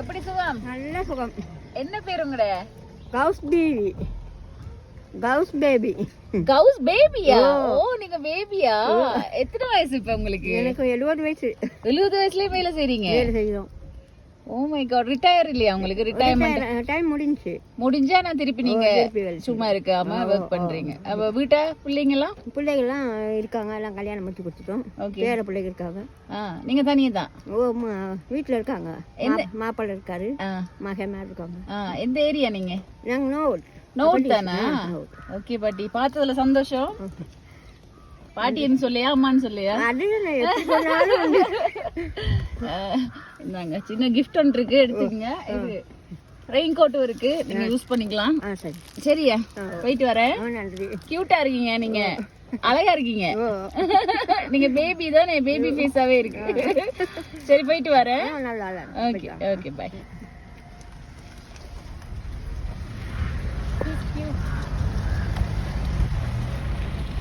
எப்படி சுகம்? நல்ல சுகம். என்ன பேர் உங்கட? கவுஸ் பேபி. கவுஸ் பேபி. கவுஸ் பேபியா? ஓ நீங்க பேபியா? எத்தனை வயசு இப்ப உங்களுக்கு? எனக்கு 70 வயசு. 70 வயசுலயே வேலை செய்றீங்க? வேலை செய்றோம். ஓ மை காட், ரிட்டையர் இல்லையா உங்களுக்கு? ரிட்டையர்மென்ட் டைம் முடிஞ்சு. முடிஞ்சா நான் திருப்பி நீங்க சும்மா இருக்காம வர்க் பண்றீங்க. அப்ப வீட்டை பிள்ளைங்கலாம்? பிள்ளைகள்லாம் இருக்காங்க, எல்லாம் கல்யாணம் முடிச்சு கொடுத்துட்டோம். பேர பிள்ளைங்க இருக்காங்க. நீங்க தனியே தான்? ஓ வீட்டுல இருக்காங்க. மாப்பிள்ளை இருக்காரு, மகன் இருக்காங்க. எந்த ஏரியா நீங்க? நாங்க நோட் தானா? ஓகே பாட்டி, பார்த்ததுல சந்தோஷம். பாட்டி என்ன சொல்லியா அம்மான்னு சொல்லியா? இந்தாங்க சின்ன கிஃப்ட் ஒன்று இருக்கு, எடுத்துக்கங்க. இது ரெயின் கோட்டும் இருக்கு, நீங்க யூஸ் பண்ணிக்கலாம். சரியா? போயிட்டு வரேன். கியூட்டா இருக்கீங்க, நீங்க அழகா இருக்கீங்க. நீங்க பேபி தானே, பேபி ஃபேஸாவே இருக்கு. சரி போயிட்டு வரேன். Okay okay, by.